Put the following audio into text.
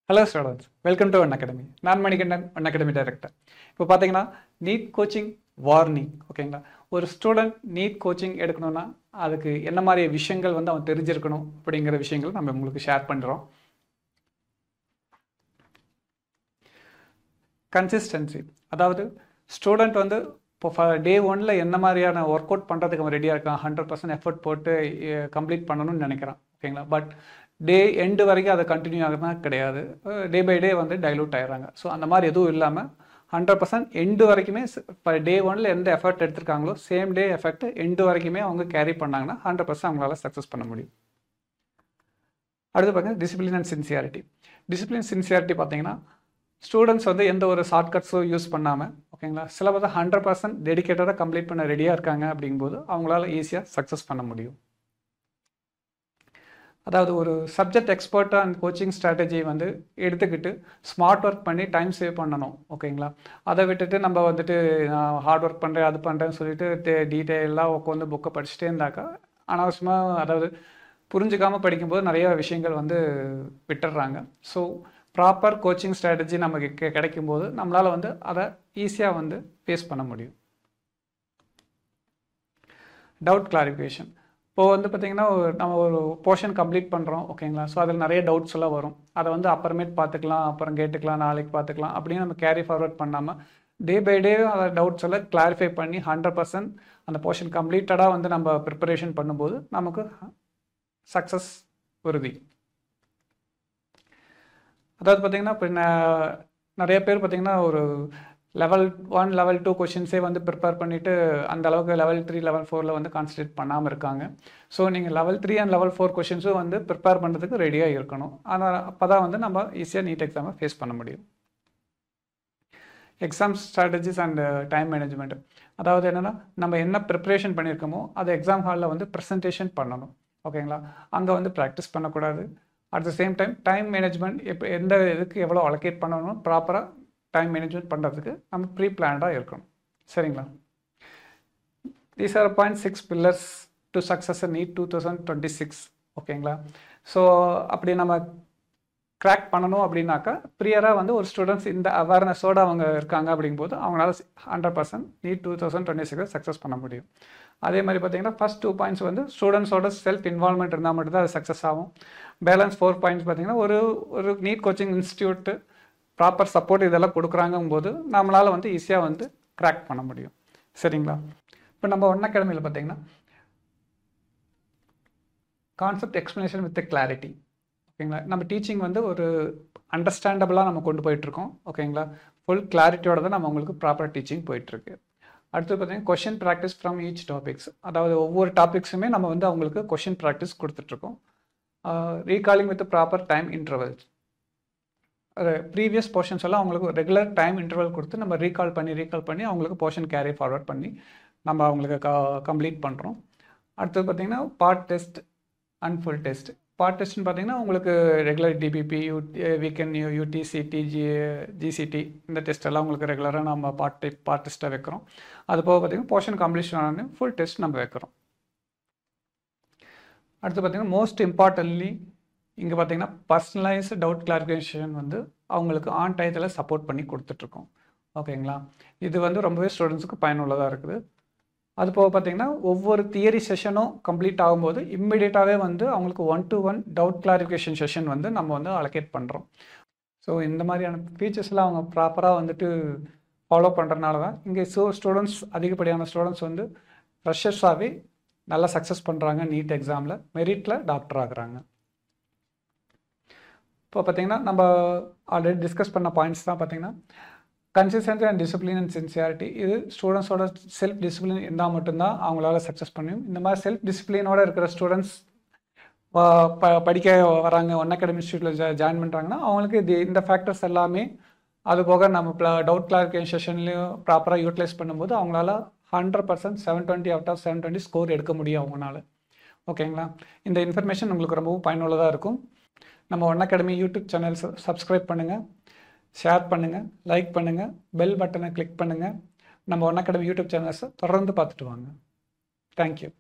Hello students, welcome to One Academy. நான் Manikandan One Academy director. இப்போ பார்த்தீங்கன்னா நீட் கோச்சிங் வார்னிங் ஓகேங்களா. ஒரு ஸ்டூடெண்ட் நீட் கோச்சிங் எடுக்கணும்னா அதுக்கு என்ன மாதிரி விஷயங்கள் வந்து அவன் தெரிஞ்சிருக்கணும் அப்படிங்கிற விஷயங்களை நம்ம உங்களுக்கு ஷேர் பண்ணுறோம். கன்சிஸ்டன்சி, அதாவது ஸ்டூடெண்ட் வந்து இப்போ டே ஒன்ல என்ன மாதிரியான ஒர்க் அவுட் பண்ணுறதுக்கு அவன் ரெடியாக இருக்கான், 100% எஃபர்ட் போட்டு கம்ப்ளீட் பண்ணணும்னு நினைக்கிறான் ஓகேங்களா. பட் டே எண்டு வரைக்கும் அதை கண்டினியூ ஆகுதுனா கிடையாது, டே பை டே வந்து டைலூட் ஆகிடுறாங்க. ஸோ அந்த மாதிரி எதுவும் இல்லாமல் 100% எண்டு வரைக்குமே இப்போ டே ஒன்ல எந்த எஃபர்ட் எடுத்திருக்காங்களோ சேம் டே எஃபெக்ட் எண்டு வரைக்குமே அவங்க கேரி பண்ணாங்கன்னா 100% அவங்களால சக்ஸஸ் பண்ண முடியும். அடுத்து பார்த்தீங்கன்னா discipline and sincerity. Discipline sincerity பார்த்தீங்கன்னா ஸ்டூடெண்ட்ஸ் வந்து எந்த ஒரு ஷார்ட்கட்ஸும் யூஸ் பண்ணாமல் ஓகேங்களா சிலபஸை 100% டெடிக்கேட்டடாக கம்ப்ளீட் பண்ண ரெடியாக இருக்காங்க அப்படிங்கும்போது அவங்களால ஈஸியாக சக்ஸஸ் பண்ண முடியும். அதாவது ஒரு சப்ஜெக்ட் எக்ஸ்பர்ட்டாக அந்த கோச்சிங் ஸ்ட்ராட்டஜி வந்து எடுத்துக்கிட்டு ஸ்மார்ட் ஒர்க் பண்ணி டைம் சேவ் பண்ணணும் ஓகேங்களா. அதை விட்டுட்டு நம்ம வந்துட்டு ஹார்ட் ஒர்க் பண்ணுறேன் அது பண்ணுறேன்னு சொல்லிட்டு டீட்டெயிலாக உட்காந்து புக்கை படிச்சுட்டே இருந்தாக்கா அனாவசியமாக அதாவது புரிஞ்சுக்காமல் படிக்கும்போது நிறைய விஷயங்கள் வந்து விட்டுடுறாங்க. ஸோ ப்ராப்பர் கோச்சிங் ஸ்ட்ராட்டஜி நமக்கு கிடைக்கும்போது நம்மளால் வந்து அதை ஈஸியாக வந்து ஃபேஸ் பண்ண முடியும். Doubt clarification. இப்போது வந்து பார்த்திங்கன்னா நம்ம ஒரு போர்ஷன் கம்ப்ளீட் பண்ணுறோம் ஓகேங்களா. ஸோ அதில் நிறைய டவுட்ஸ் எல்லாம் வரும். அதை வந்து அப்புறமேட் பார்த்துக்கலாம், அப்புறம் கேட்டுக்கலாம், நாளைக்கு பார்த்துக்கலாம் அப்படின்னு நம்ம கேரி ஃபார்வர்ட் பண்ணாமல் டே பை டே அந்த டவுட்ஸ் எல்லாம் கிளாரிஃபை பண்ணி 100% அந்த போர்ஷன் கம்ப்ளீட்டடாக வந்து நம்ம ப்ரிப்பரேஷன் பண்ணும்போது நமக்கு சக்ஸஸ் உறுதி. அதாவது பார்த்திங்கன்னா இப்போ நிறைய பேர் பார்த்திங்கன்னா ஒரு லெவல் 1 லெவல் 2 கொஷின்ஸே வந்து ப்ரிப்பேர் பண்ணிவிட்டு அந்த அளவுக்கு லெவல் 3 லெவல் 4 வந்து கான்சன்ட்ரேட் பண்ணாமல் இருக்காங்க. ஸோ நீங்கள் லெவல் 3 அண்ட் லெவல் 4 கொஷின்ஸும் வந்து ப்ரிப்பேர் பண்ணுறதுக்கு ரெடியாக இருக்கணும். ஆனால் அப்போ தான் வந்து நம்ம ஈஸியாக நீட் எக்ஸாமை ஃபேஸ் பண்ண முடியும். Exam strategies and time management. அதாவது என்னென்னா நம்ம என்ன ப்ரிப்ரேஷன் பண்ணியிருக்கோமோ அதை எக்ஸாம் ஹாலில் வந்து ப்ரெசன்டேஷன் பண்ணணும் ஓகேங்களா. அங்கே வந்து ப்ராக்டிஸ் பண்ணக்கூடாது. At the same time management இப்போ எந்த இதுக்கு எவ்வளோ அலோகேட் பண்ணணும் ப்ராப்பராக டைம் மேனேஜ்மெண்ட் பண்ணுறதுக்கு நம்ம ப்ரீ பிளான்டாக இருக்கணும் சரிங்களா. These are 0.6 pillars to success NEET 2026 ஓகேங்களா. ஸோ அப்படி நம்ம கிராக் பண்ணணும் அப்படின்னாக்கா ப்ரியராக வந்து ஒரு ஸ்டூடெண்ட்ஸ் இந்த அவேர்னஸோடு அவங்க இருக்காங்க அப்படிங்கும்போது அவங்களால 100% நீட் 2026 சக்ஸஸ் பண்ண முடியும். அதே மாதிரி பார்த்தீங்கன்னா ஃபஸ்ட் 2 பாயிண்ட்ஸ் வந்து ஸ்டூடெண்ட்ஸோட செல்ஃப் இன்வால்மெண்ட் இருந்தால் மட்டும்தான் அது சக்ஸஸ் ஆகும். பேலன்ஸ் 4 பாயிண்ட்ஸ் பார்த்தீங்கன்னா ஒரு NEET coaching institute proper support இதெல்லாம் கொடுக்குறாங்கும் போது நம்மளால் வந்து ஈஸியாக வந்து கிராக் பண்ண முடியும் சரிங்களா. இப்போ நம்ம ஒன் அகாடமியில் பார்த்தீங்கன்னா கான்செப்ட் எக்ஸ்ப்ளனேஷன் வித் கிளாரிட்டி ஓகேங்களா. நம்ம டீச்சிங் வந்து ஒரு அண்டர்ஸ்டாண்டபிளாக நம்ம கொண்டு போயிட்டுருக்கோம் ஓகேங்களா. ஃபுல் கிளாரிட்டியோட தான் நம்ம உங்களுக்கு ப்ராப்பர் டீச்சிங் போயிட்டுருக்கு. அடுத்து பார்த்தீங்கன்னா question practice from each topics. அதாவது ஒவ்வொரு டாபிக்ஸுமே நம்ம வந்து அவங்களுக்கு கொஷின் ப்ராக்டிஸ் கொடுத்துட்ருக்கோம். Recalling with proper time intervals. Previous portions எல்லாம் அவங்களுக்கு ரெகுலர் டைம் இன்டர்வல் கொடுத்து நம்ம ரீகால் பண்ணி அவங்களுக்கு போர்ஷன் கேரி ஃபார்வர்ட் பண்ணி நம்ம அவங்களுக்கு கம்ப்ளீட் பண்ணுறோம். அடுத்தது பார்த்திங்கன்னா part test and full test. Part டெஸ்ட்னு பார்த்திங்கன்னா உங்களுக்கு regular DPP weekend UTCT GCT இந்த டெஸ்ட் எல்லாம் உங்களுக்கு ரெகுலராக நம்ம பார்ட் டெஸ்ட்டாக வைக்கிறோம். அது போக பார்த்திங்கன்னா போர்ஷன் கம்ப்ளீஷன் ஆன ஃபுல் டெஸ்ட் நம்ம வைக்கிறோம். அடுத்து பார்த்திங்கன்னா மோஸ்ட் இம்பார்ட்டன்ட்லி இங்கே பார்த்தீங்கன்னா பர்சனலைஸ்டு டவுட் கிளாரிஃபிகேஷன் வந்து அவங்களுக்கு ஆன் டயத்தில் சப்போர்ட் பண்ணி கொடுத்துட்ருக்கோம் ஓகேங்களா. இது வந்து ரொம்பவே ஸ்டூடெண்ட்ஸுக்கு பயனுள்ளதாக இருக்குது. அது போக பார்த்தீங்கன்னா ஒவ்வொரு தியரி செஷனும் கம்ப்ளீட் ஆகும்போது இம்மிடியேட்டாகவே வந்து அவங்களுக்கு 1-to-1 டவுட் கிளாரிஃபிகேஷன் செஷன் வந்து நம்ம வந்து அலோகேட் பண்ணுறோம். ஸோ இந்த மாதிரியான ஃபீச்சர்ஸ்லாம் அவங்க ப்ராப்பராக வந்துட்டு ஃபாலோ பண்ணுறதுனால தான் இங்கே ஸ்டூடெண்ட்ஸ் அதிகப்படியான ஸ்டூடெண்ட்ஸ் வந்து ஃப்ரெஷர்ஸாகவே நல்லா சக்ஸஸ் பண்ணுறாங்க. நீட் எக்ஸாமில் மெரிட்டில் டாக்டர் ஆகுறாங்க. இப்போ பார்த்திங்கன்னா நம்ம ஆல்ரெடி டிஸ்கஸ் பண்ண பாயிண்ட்ஸ் தான் பார்த்திங்கன்னா consistency and discipline and sincerity. இது ஸ்டூடெண்ட்ஸோட செல்ஃப் டிசிப்ளின் இருந்தால் மட்டும்தான் அவங்களால சக்ஸஸ் பண்ண முடியும். இந்த மாதிரி செல்ஃப் டிசிப்ளினோடு இருக்கிற ஸ்டூடெண்ட்ஸ் படிக்க வராங்க ஒன் அகாடமி இன்ஸ்டியூட்டில் ஜாயின் பண்ணுறாங்கன்னா அவங்களுக்கு இந்த ஃபேக்டர்ஸ் எல்லாமே அது போக நம்ம டவுட் கிளாரிஃபிகேஷன் செஷன்லேயும் ப்ராப்பராக யூட்டிலைஸ் பண்ணும்போது அவங்களால 100% 720 அவுட் ஆஃப் 720 ஸ்கோர் எடுக்க முடியும் அவங்களால ஓகேங்களா. இந்த இன்ஃபர்மேஷன் உங்களுக்கு ரொம்பவும் பயனுள்ளதாக இருக்கும். நம்ம one academy YouTube channel subscribe பண்ணுங்கள், ஷேர் பண்ணுங்கள், லைக் பண்ணுங்கள், பெல் பட்டனை கிளிக் பண்ணுங்கள். நம்ம ஒன் அகாடமி யூடியூப் சேனல்ஸை தொடர்ந்து பார்த்துட்டு வாங்க. தேங்க்யூ.